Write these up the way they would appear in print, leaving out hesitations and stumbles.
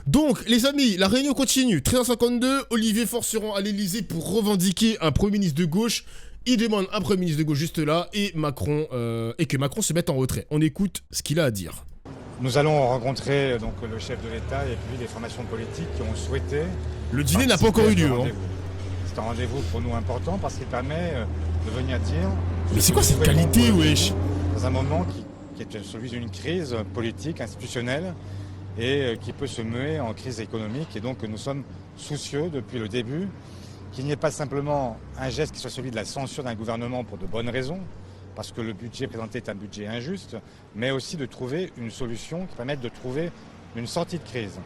Donc, les amis, la réunion continue. 13h52, Olivier Faure se rend à l'Elysée pour revendiquer un Premier ministre de gauche. Il demande un Premier ministre de gauche juste là et que Macron se mette en retrait. On écoute ce qu'il a à dire. Nous allons rencontrer donc le chef de l'État et puis les formations politiques qui ont souhaité... Le dîner n'a pas encore eu lieu. Hein. C'est un rendez-vous pour nous important parce qu'il permet de venir dire... Mais c'est quoi cette qualité, wesh? Dans un moment qui est celui d'une crise politique, institutionnelle et qui peut se muer en crise économique. Et donc nous sommes soucieux depuis le début qu'il n'y ait pas simplement un geste qui soit celui de la censure d'un gouvernement pour de bonnes raisons, parce que le budget présenté est un budget injuste, mais aussi de trouver une solution qui permette de trouver une sortie de crise.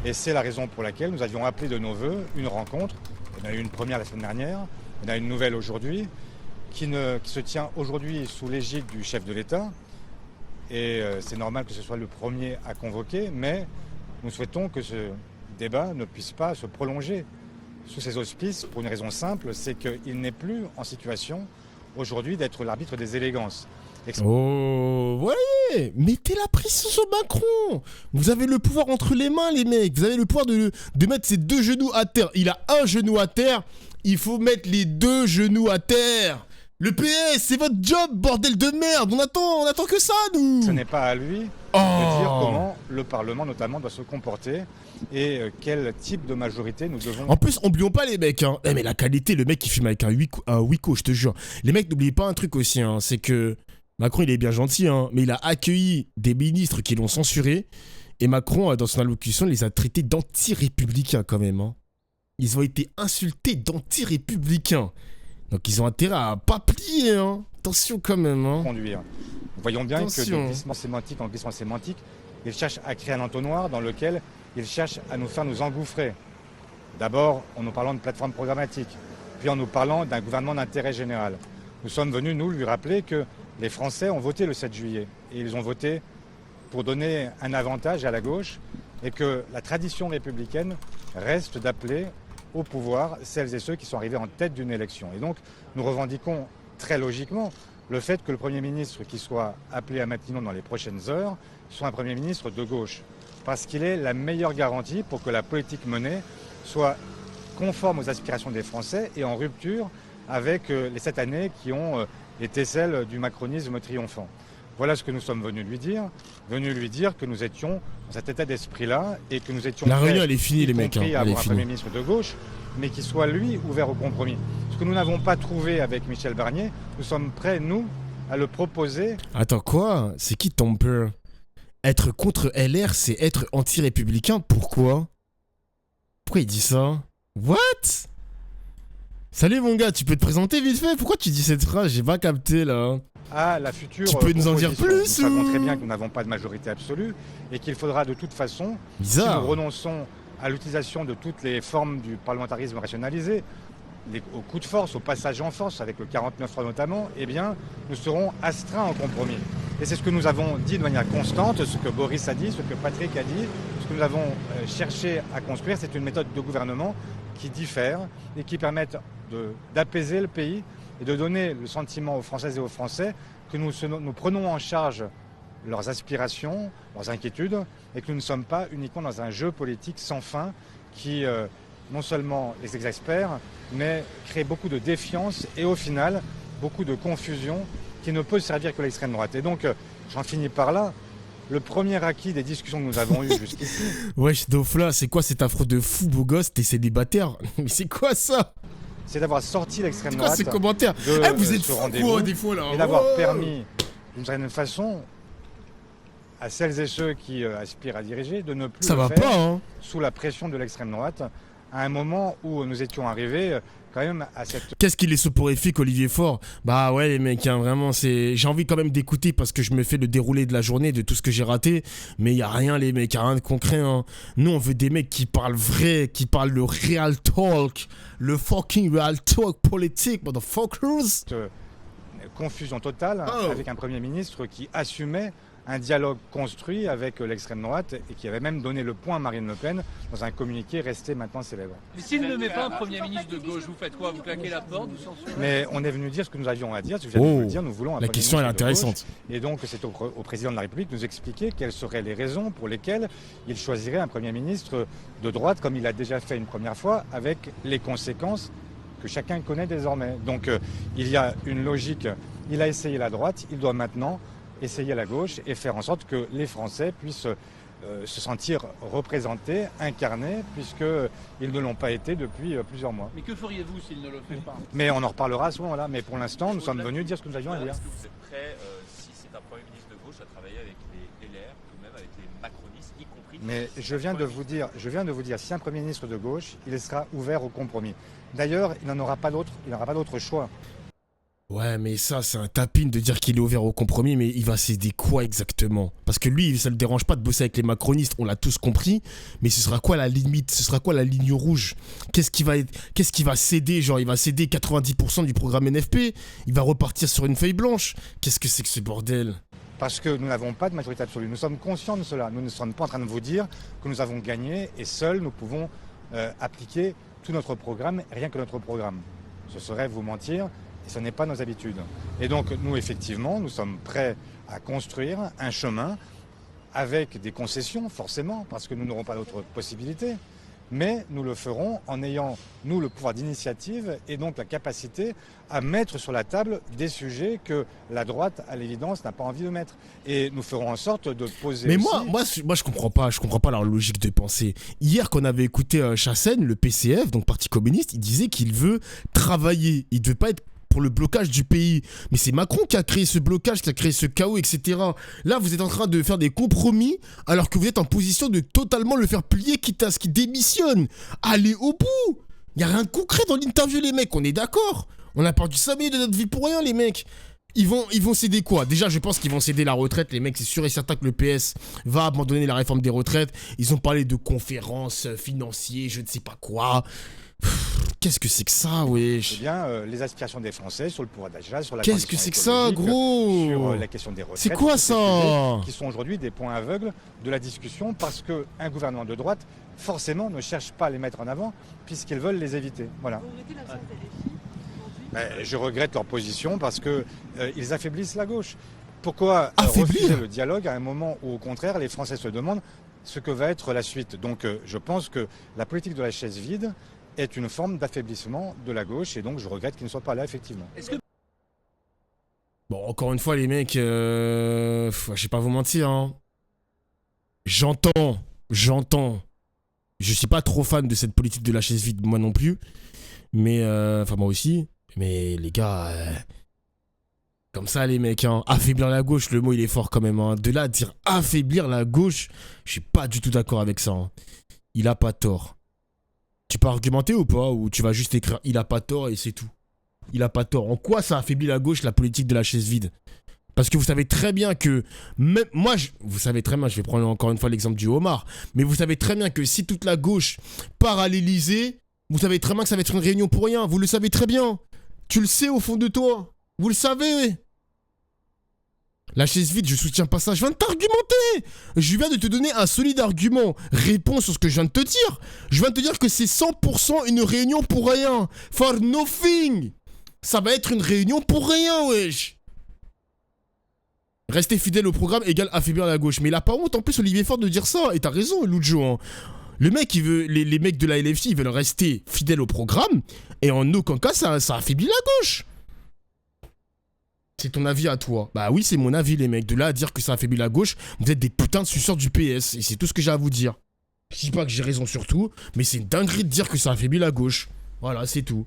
Et c'est la raison pour laquelle nous avions appelé de nos voeux une rencontre. On a eu une première la semaine dernière, on a une nouvelle aujourd'hui, qui se tient aujourd'hui sous l'égide du chef de l'État. Et c'est normal que ce soit le premier à convoquer, mais nous souhaitons que ce débat ne puisse pas se prolonger sous ces auspices pour une raison simple, c'est qu'il n'est plus en situation aujourd'hui d'être l'arbitre des élégances. Oh, voyez, mettez la pression sur Macron. Vous avez le pouvoir entre les mains, les mecs. Vous avez le pouvoir de mettre ses deux genoux à terre. Il a un genou à terre, il faut mettre les deux genoux à terre. Le PS, c'est votre job, bordel de merde. On attend que ça, nous. Ce n'est pas à lui de dire comment le Parlement, notamment, doit se comporter et quel type de majorité nous devons... En plus, oublions pas les mecs. Hein. Mais la qualité, le mec qui fume avec un Wiko, je te jure. Les mecs, n'oubliez pas un truc aussi, hein, c'est que Macron, il est bien gentil, hein, mais il a accueilli des ministres qui l'ont censuré. Et Macron, dans son allocution, les a traités d'anti-républicains quand même. Hein. Ils ont été insultés d'anti-républicains. Donc ils ont intérêt à pas plier, hein. Attention quand même. Hein. Conduire. Nous voyons bien que de glissement sémantique en glissement sémantique, ils cherchent à créer un entonnoir dans lequel ils cherchent à nous faire nous engouffrer. D'abord en nous parlant de plateforme programmatique, puis en nous parlant d'un gouvernement d'intérêt général. Nous sommes venus, nous, lui rappeler que les Français ont voté le 7 juillet. Et ils ont voté pour donner un avantage à la gauche et que la tradition républicaine reste d'appeler au pouvoir celles et ceux qui sont arrivés en tête d'une élection. Et donc, nous revendiquons très logiquement le fait que le Premier ministre qui soit appelé à Matignon dans les prochaines heures soit un Premier ministre de gauche. Parce qu'il est la meilleure garantie pour que la politique menée soit conforme aux aspirations des Français et en rupture avec les 7 années qui ont été celles du macronisme triomphant. Voilà ce que nous sommes venus lui dire que nous étions dans cet état d'esprit-là et que nous étions la réunion elle est finie les mecs, à avoir un Premier finie. ministre de gauche, mais qui soit lui ouvert au compromis. Ce que nous n'avons pas trouvé avec Michel Barnier, nous sommes prêts, nous, à le proposer. Attends quoi? C'est qui ton peur? Être contre LR, c'est être anti-républicain? Pourquoi? Pourquoi il dit ça? What? Salut mon gars, tu peux te présenter vite fait? Pourquoi tu dis cette phrase? J'ai pas capté là. À la future tu peux nous en dire plus? Nous savons très bien que nous n'avons pas de majorité absolue et qu'il faudra de toute façon, si nous renonçons à l'utilisation de toutes les formes du parlementarisme rationalisé, au coup de force, au passage en force, avec le 49.3 notamment, eh bien, nous serons astreints au compromis. Et c'est ce que nous avons dit de manière constante, ce que Boris a dit, ce que Patrick a dit, ce que nous avons cherché à construire, c'est une méthode de gouvernement qui diffère et qui permette d'apaiser le pays et de donner le sentiment aux Françaises et aux Français que nous prenons en charge leurs aspirations, leurs inquiétudes, et que nous ne sommes pas uniquement dans un jeu politique sans fin qui non seulement les exaspère, mais crée beaucoup de défiance et au final beaucoup de confusion qui ne peut servir que l'extrême droite. Et donc j'en finis par là. Le premier acquis des discussions que nous avons eues jusqu'ici... Wesh, Dofla, c'est quoi cette affront de fou beau gosse? T'es célibataire? Mais c'est quoi ça? C'est d'avoir sorti l'extrême droite. C'est quoi ces commentaires? Vous êtes fous quoi des fois là? Et d'avoir permis, d'une certaine façon, à celles et ceux qui aspirent à diriger, de ne plus ça le va faire pas, hein. Sous la pression de l'extrême droite, à un moment où nous étions arrivés quand même à cette... Qu'est-ce qu'il est soporifique, Olivier Faure? Bah ouais les mecs, hein, vraiment, j'ai envie quand même d'écouter parce que je me fais le déroulé de la journée, de tout ce que j'ai raté, mais y a rien les mecs, y a rien de concret. Hein. Nous on veut des mecs qui parlent vrai, qui parlent le real talk, le fucking real talk politique, motherfuckers. Confusion totale avec un Premier ministre qui assumait un dialogue construit avec l'extrême droite et qui avait même donné le point à Marine Le Pen dans un communiqué resté maintenant célèbre. Mais s'il ne met pas un Premier ministre de gauche, vous faites quoi? Vous claquez la porte, vous censurez? Mais on est venu dire ce que nous avions à dire, ce que j'allais vous le dire, nous voulons un la Premier question est ministre de intéressante. gauche. Et donc c'est au président de la République de nous expliquer quelles seraient les raisons pour lesquelles il choisirait un Premier ministre de droite, comme il a déjà fait une première fois, avec les conséquences que chacun connaît désormais. Donc il y a une logique, il a essayé la droite, il doit maintenant essayer la gauche et faire en sorte que les Français puissent se sentir représentés, incarnés, puisqu'ils ne l'ont pas été depuis plusieurs mois. Mais que feriez-vous s'il ne le fait pas? Mais on en reparlera à ce moment-là. Mais pour l'instant, nous sommes venus dire ce que nous avions à dire. Est-ce que vous êtes prêt, si c'est un Premier ministre de gauche, à travailler avec les LR, tout de même avec les macronistes, y compris? Mais je viens de vous dire, si un Premier ministre de gauche, il sera ouvert au compromis. D'ailleurs, il n'aura pas d'autre choix. Ouais, mais ça, c'est un tapin de dire qu'il est ouvert au compromis, mais il va céder quoi exactement? Parce que lui, ça le dérange pas de bosser avec les macronistes, on l'a tous compris, mais ce sera quoi la limite? Ce sera quoi la ligne rouge? Qu'est-ce qui va céder? Genre, il va céder 90% du programme NFP? Il va repartir sur une feuille blanche? Qu'est-ce que c'est que ce bordel? Parce que nous n'avons pas de majorité absolue. Nous sommes conscients de cela. Nous ne sommes pas en train de vous dire que nous avons gagné et seuls nous pouvons appliquer tout notre programme, rien que notre programme. Ce serait vous mentir. Et ce n'est pas nos habitudes. Et donc nous, effectivement, nous sommes prêts à construire un chemin avec des concessions, forcément, parce que nous n'aurons pas d'autre possibilité. Mais nous le ferons en ayant, nous, le pouvoir d'initiative et donc la capacité à mettre sur la table des sujets que la droite, à l'évidence, n'a pas envie de mettre. Et nous ferons en sorte de poser. Mais aussi... moi, je comprends pas leur logique de pensée. Hier, quand on avait écouté Chassaigne, le PCF, donc Parti communiste, il disait qu'il veut travailler. Il ne veut pas être pour le blocage du pays. Mais c'est Macron qui a créé ce blocage, qui a créé ce chaos, etc. Là, vous êtes en train de faire des compromis alors que vous êtes en position de totalement le faire plier, quitte à ce qu'il démissionne. Allez au bout. Il n'y a rien de concret dans l'interview, les mecs. On est d'accord. On a perdu 5 minutes de notre vie pour rien, les mecs. Ils vont céder quoi? Déjà, je pense qu'ils vont céder la retraite. Les mecs, c'est sûr et certain que le PS va abandonner la réforme des retraites. Ils ont parlé de conférences financières, je ne sais pas quoi. Qu'est-ce que c'est que ça, wesh? Eh bien, les aspirations des Français sur le pouvoir d'achat, sur la Qu'est-ce que c'est que ça, gros? Sur la question des retraites. C'est quoi ça? Qui sont aujourd'hui des points aveugles de la discussion parce qu'un gouvernement de droite, forcément, ne cherche pas à les mettre en avant puisqu'ils veulent les éviter. Voilà. Vous regrettez l'absence des LFI? Je regrette leur position parce qu'ils affaiblissent la gauche. Pourquoi Affaiblir refuser le dialogue à un moment où, au contraire, les Français se demandent ce que va être la suite? Donc, je pense que la politique de la chaise vide est une forme d'affaiblissement de la gauche et donc je regrette qu'il ne soit pas là effectivement. Bon, encore une fois les mecs, je vais pas vous mentir, hein. J'entends. Je suis pas trop fan de cette politique de la chaise vide, moi non plus. Mais, enfin moi aussi. Mais les gars, comme ça les mecs, hein. Affaiblir la gauche, le mot il est fort quand même. Hein. De là à dire affaiblir la gauche, je suis pas du tout d'accord avec ça. Hein. Il a pas tort. Tu peux argumenter ou pas? Ou tu vas juste écrire il a pas tort et c'est tout? Il a pas tort. En quoi ça affaiblit la gauche, la politique de la chaise vide? Parce que vous savez très bien que... Même, vous savez très bien, je vais prendre encore une fois l'exemple du homard, mais vous savez très bien que si toute la gauche part à l'Elysée, vous savez très bien que ça va être une réunion pour rien. Vous le savez très bien. Tu le sais au fond de toi. Vous le savez. La chaise vide, je soutiens pas ça. Je viens de t'argumenter. Je viens de te donner un solide argument. Réponse sur ce que je viens de te dire. Je viens de te dire que c'est 100% une réunion pour rien. For nothing. Ça va être une réunion pour rien, wesh. Rester fidèle au programme égale affaiblir la gauche. Mais il a pas honte en plus, Olivier Faure, de dire ça. Et t'as raison, Lujo. Hein. Le mec, il veut, les mecs de la LFI, ils veulent rester fidèles au programme. Et en aucun cas, ça affaiblit la gauche. C'est ton avis à toi? Bah oui, c'est mon avis, les mecs. De là à dire que ça affaiblit la gauche, vous êtes des putains de suceurs du PS. Et c'est tout ce que j'ai à vous dire. Je dis pas que j'ai raison sur tout, mais c'est une dinguerie de dire que ça affaiblit la gauche. Voilà, c'est tout.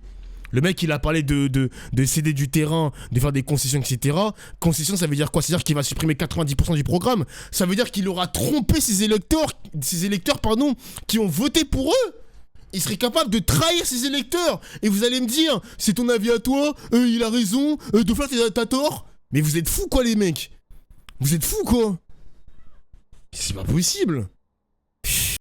Le mec, il a parlé de céder du terrain, de faire des concessions, etc. Concession, ça veut dire quoi? C'est-à-dire qu'il va supprimer 90% du programme. Ça veut dire qu'il aura trompé ses électeurs, qui ont voté pour eux. Il serait capable de trahir ses électeurs. Et vous allez me dire, c'est ton avis à toi, il a raison, Dauphin, t'as tort. Mais vous êtes fous, quoi, les mecs? Vous êtes fous, quoi? C'est pas possible.